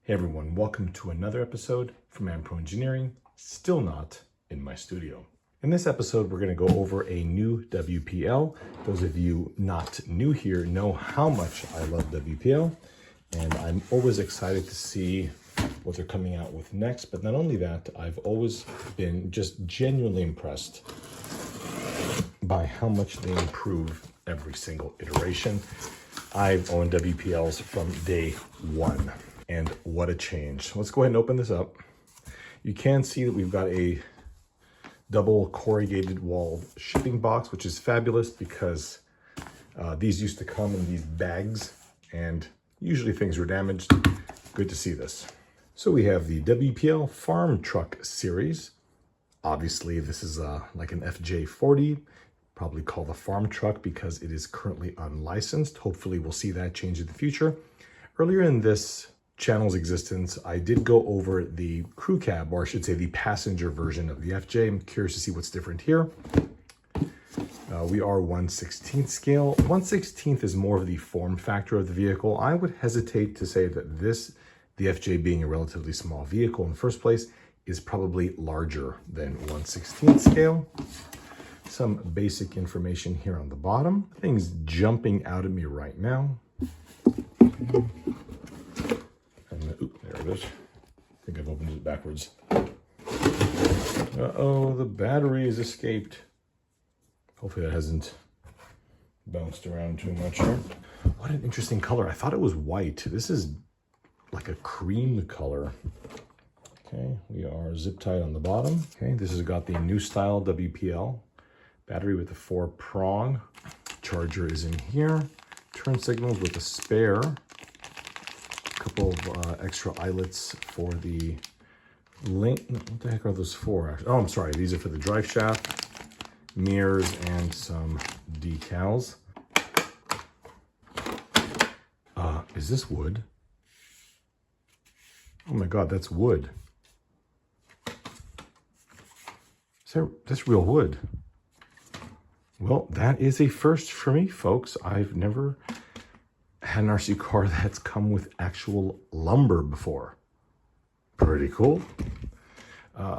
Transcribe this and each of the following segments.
Hey everyone, welcome to another episode from Pro Engineering, still not in my studio. In this episode, we're going to go over a new WPL. Those of you not new here know how much I love WPL, and I'm always excited to see what they're coming out with next. But not only that, I've always been just genuinely impressed by how much they improve every single iteration. I've owned WPLs from day one. And what a change. Let's go ahead and open this up. You can see that we've got a double corrugated wall shipping box, which is fabulous because these used to come in these bags and usually things were damaged. Good to see this. So we have the WPL Farm Truck Series. Obviously, this is like an FJ40, probably called a farm truck because it is currently unlicensed. Hopefully we'll see that change in the future. Earlier in this channel's existence, I did go over the crew cab, or I should say the passenger version of the FJ. I'm curious to see what's different here. We are 1/16 scale. 1/16 is more of the form factor of the vehicle. I would hesitate to say that the FJ being a relatively small vehicle in the first place, is probably larger than 1/16 scale. Some basic information here on the bottom. Things jumping out at me right now. There it is. I think I've opened it backwards. Uh-oh, the battery has escaped. Hopefully that hasn't bounced around too much here. What an interesting color. I thought it was white. This is like a cream color. Okay, we are zip tied on the bottom. Okay, this has got the new style WPL. Battery with the 4-prong. Charger is in here. Turn signals with a spare. Couple of extra eyelets for the link. What the heck are those for? Oh, I'm sorry. These are for the drive shaft, mirrors, and some decals. Is this wood? Oh my God, that's wood. That's real wood. Well, that is a first for me, folks. I've never had an RC car that's come with actual lumber before. Pretty cool.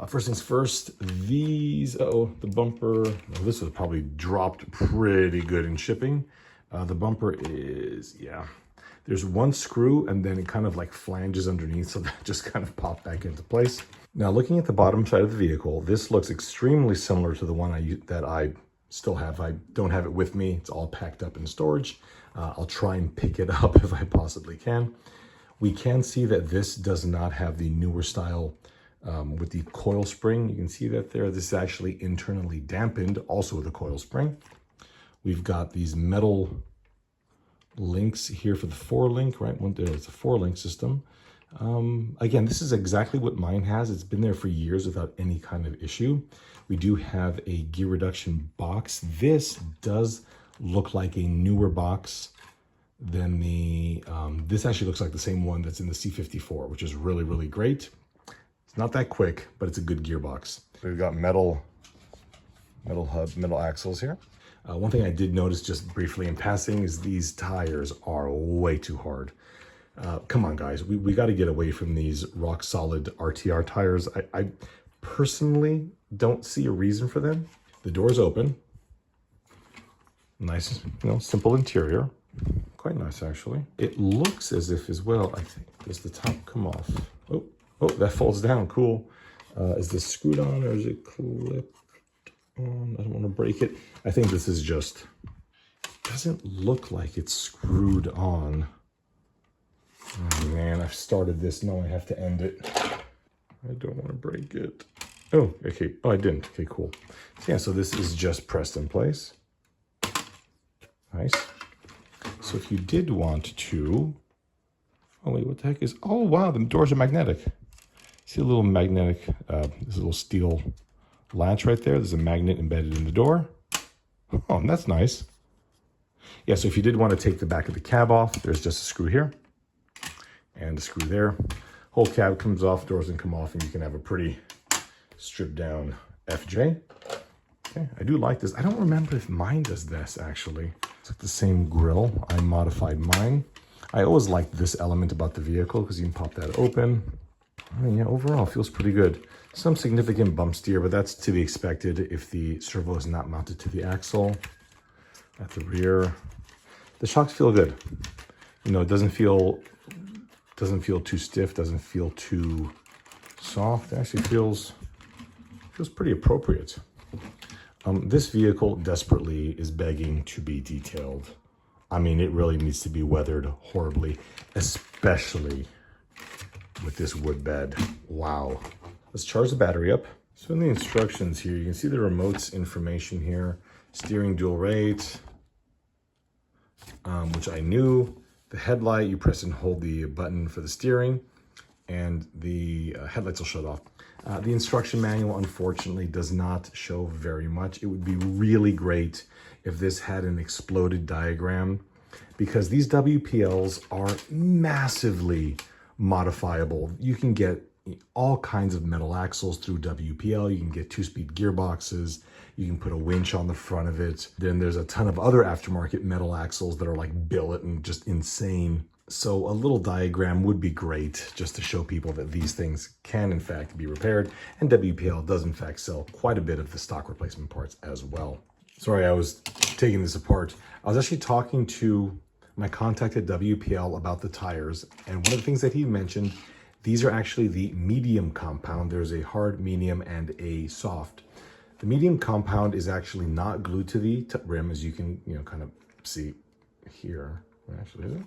First things first, these, the bumper, well, this was probably dropped pretty good in shipping. The bumper is, there's one screw and then it kind of like flanges underneath, so that just kind of popped back into place. Now looking at the bottom side of the vehicle, this looks extremely similar to the one that I still have. I don't have it with me. It's all packed up in storage. I'll try and pick it up if I possibly can. We can see that this does not have the newer style with the coil spring. You can see that there. This is actually internally dampened, also with a coil spring. We've got these metal links here for the 4-link, right? It's a 4-link system. Again, this is exactly what mine has. It's been there for years without any kind of issue. We do have a gear reduction box. This does look like a newer box than the, this actually looks like the same one that's in the C44, which is really, really great. It's not that quick, but it's a good gearbox. We've got metal hub, metal axles here. One thing I did notice just briefly in passing is these tires are way too hard. Come on, guys, we got to get away from these rock solid RTR tires. I personally don't see a reason for them. The door's open. Nice, simple interior. Quite nice, actually. It looks as if as well, I think, does the top come off? Oh, that folds down, cool. Is this screwed on or is it clipped on? I don't want to break it. I think this is just, doesn't look like it's screwed on. Oh man, I've started this, now I have to end it. I don't want to break it. Oh, okay, I didn't, okay, cool. So yeah, so this is just pressed in place. Nice. So if you did want to, oh wait, what the heck is, oh wow, the doors are magnetic. See a little magnetic, this little steel latch right there. There's a magnet embedded in the door. Oh, that's nice. Yeah, so if you did want to take the back of the cab off, there's just a screw here and a screw there. Whole cab comes off, doors can come off, and you can have a pretty stripped down FJ. Okay, I do like this. I don't remember if mine does this, actually. It's like the same grill. I modified mine. I always liked this element about the vehicle because you can pop that open. I mean, yeah, overall, it feels pretty good. Some significant bump steer, but that's to be expected if the servo is not mounted to the axle. At the rear, the shocks feel good. You know, it doesn't feel too stiff, doesn't feel too soft. It actually feels pretty appropriate. This vehicle desperately is begging to be detailed. I mean, it really needs to be weathered horribly, especially with this wood bed. Wow. Let's charge the battery up. So in the instructions here, you can see the remote's information here. Steering dual rate, which I knew. The headlight, you press and hold the button for the steering, and the headlights will shut off. The instruction manual, unfortunately, does not show very much. It would be really great if this had an exploded diagram, because these WPLs are massively modifiable. You can get all kinds of metal axles through WPL. You can get 2-speed gearboxes. You can put a winch on the front of it. Then there's a ton of other aftermarket metal axles that are like billet and just insane. So a little diagram would be great just to show people that these things can in fact be repaired. And WPL does in fact sell quite a bit of the stock replacement parts as well. Sorry, I was taking this apart. I was actually talking to my contact at WPL about the tires. And one of the things that he mentioned, these are actually the medium compound. There's a hard, medium, and a soft. The medium compound is actually not glued to the rim, as you can, kind of see here. Actually, is it?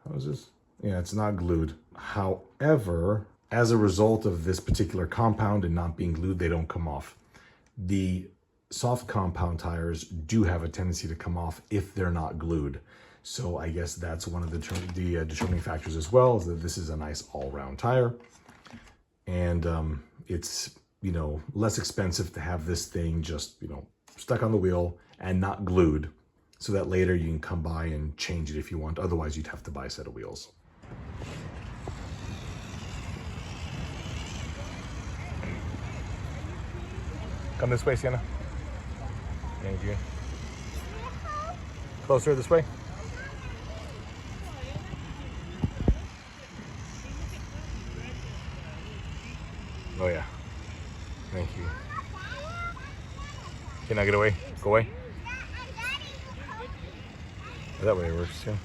How is this? Yeah, it's not glued. However, as a result of this particular compound and not being glued, they don't come off. The soft compound tires do have a tendency to come off if they're not glued. So I guess that's one of the determining factors as well, is that this is a nice all-round tire. And it's, less expensive to have this thing just, stuck on the wheel and not glued, so that later you can come by and change it if you want. Otherwise, you'd have to buy a set of wheels. Come this way, Sienna. Thank you. Closer this way. Oh yeah. Thank you. Okay, now get away. Go away. That way it works too.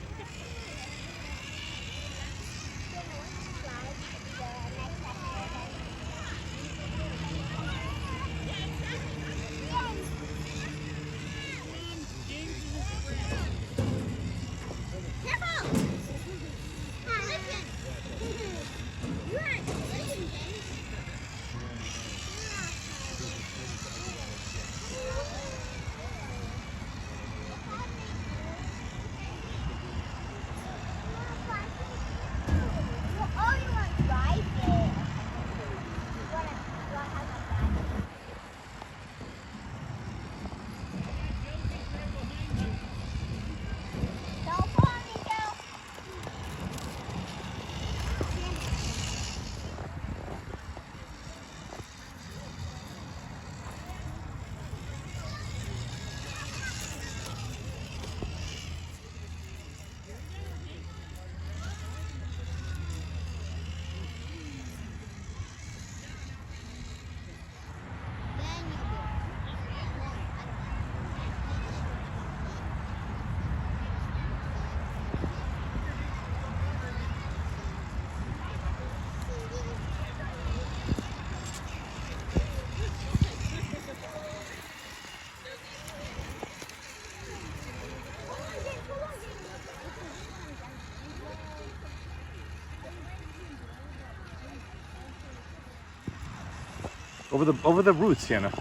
Over the roots, Sienna.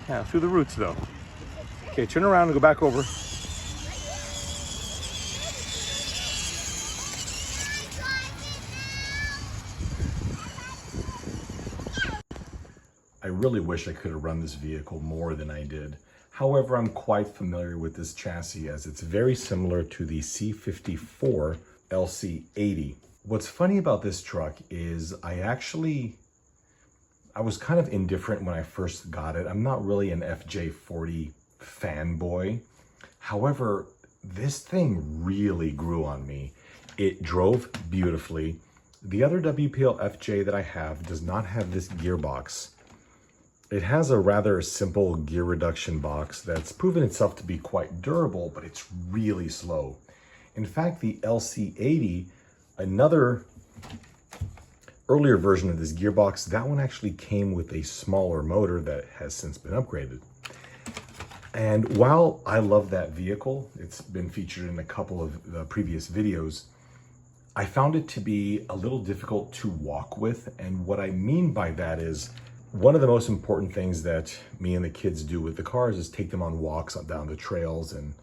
Yeah, through the roots though. Okay, turn around and go back over. I really wish I could have run this vehicle more than I did. However, I'm quite familiar with this chassis as it's very similar to the C44 LC80. What's funny about this truck is I was kind of indifferent when I first got it. I'm not really an FJ40 fanboy. However, this thing really grew on me. It drove beautifully. The other WPL FJ that I have does not have this gearbox. It has a rather simple gear reduction box that's proven itself to be quite durable, but it's really slow. In fact, the LC80, another earlier version of this gearbox, that one actually came with a smaller motor that has since been upgraded. And while I love that vehicle, it's been featured in a couple of previous videos, I found it to be a little difficult to walk with. And what I mean by that is, one of the most important things that me and the kids do with the cars is take them on walks down the trails and,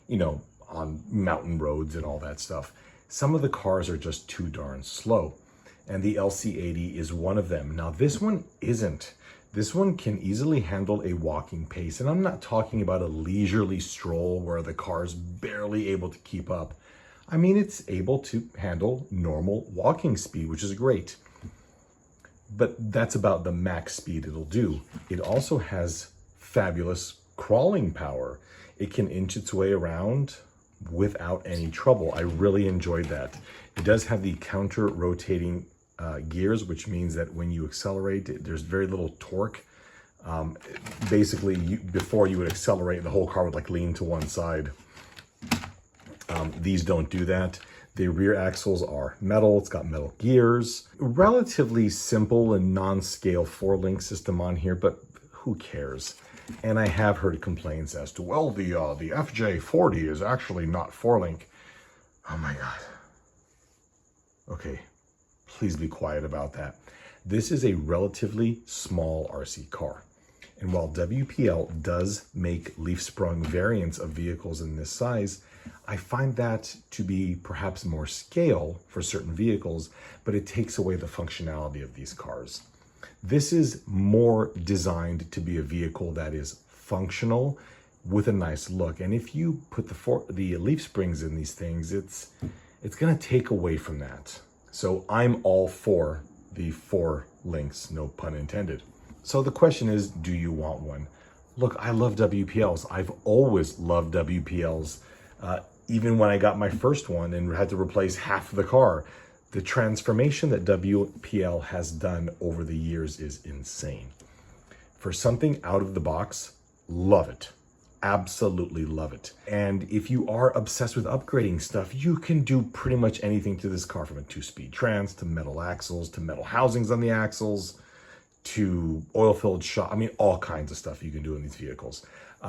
you know, on mountain roads and all that stuff. Some of the cars are just too darn slow, and the LC80 is one of them. Now, this one isn't. This one can easily handle a walking pace, and I'm not talking about a leisurely stroll where the car's barely able to keep up. I mean, it's able to handle normal walking speed, which is great. But that's about the max speed it'll do. It also has fabulous crawling power. It can inch its way around without any trouble. I really enjoyed that. It does have the counter rotating gears, which means that when you accelerate, there's very little torque. Basically, before you would accelerate, the whole car would like lean to one side. These don't do that. The rear axles are metal. It's got metal gears. Relatively simple and non-scale 4-link system on here, but who cares? And I have heard complaints as to, well, the FJ40 is actually not 4-link. Oh my God. Okay, please be quiet about that. This is a relatively small RC car. And while WPL does make leaf-sprung variants of vehicles in this size, I find that to be perhaps more scale for certain vehicles, but it takes away the functionality of these cars. This is more designed to be a vehicle that is functional with a nice look. And if you put the leaf springs in these things, it's going to take away from that. So I'm all for the 4 links, no pun intended. So the question is, do you want one? Look, I love WPLs. I've always loved WPLs. Even when I got my first one and had to replace half of the car, the transformation that WPL has done over the years is insane. For something out of the box, love it. Absolutely love it. And if you are obsessed with upgrading stuff, you can do pretty much anything to this car, from a 2-speed trans to metal axles to metal housings on the axles to oil-filled shock. I mean, all kinds of stuff you can do in these vehicles.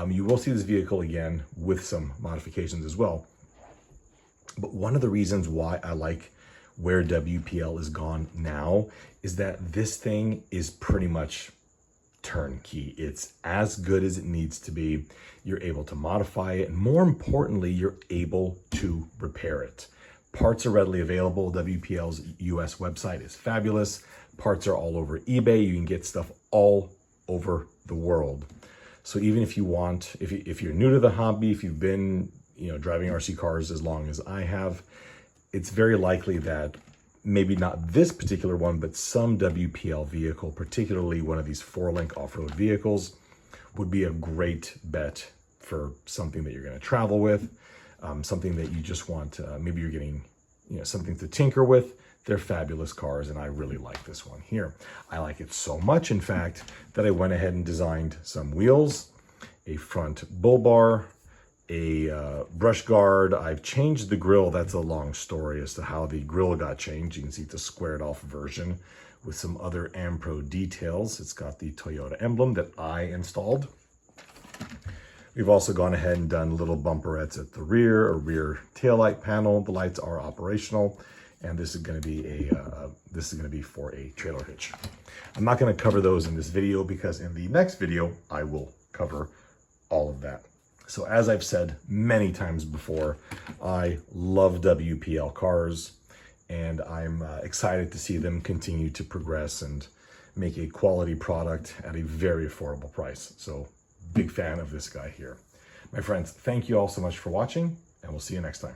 You will see this vehicle again with some modifications as well. But one of the reasons why I like where WPL is gone now is that this thing is pretty much turnkey. It's as good as it needs to be. You're able to modify it, and more importantly, you're able to repair it. Parts are readily available. WPL's US website is fabulous. Parts are all over eBay. You can get stuff all over the world. So even if you want, if you're new to the hobby, if you've been, driving RC cars as long as I have, it's very likely that maybe not this particular one, but some WPL vehicle, particularly one of these 4-link off-road vehicles, would be a great bet for something that you're going to travel with, something that you just want, maybe you're getting, something to tinker with. They're fabulous cars, and I really like this one here. I like it so much, in fact, that I went ahead and designed some wheels, a front bull bar, a brush guard. I've changed the grille. That's a long story as to how the grille got changed. You can see it's a squared off version with some other Ampro details. It's got the Toyota emblem that I installed. We've also gone ahead and done little bumperettes at the rear, a rear taillight panel. The lights are operational, and this is going to be for a trailer hitch. I'm not going to cover those in this video because in the next video I will cover all of that. So as I've said many times before, I love WPL cars, and I'm excited to see them continue to progress and make a quality product at a very affordable price. So big fan of this guy here. My friends, thank you all so much for watching, and we'll see you next time.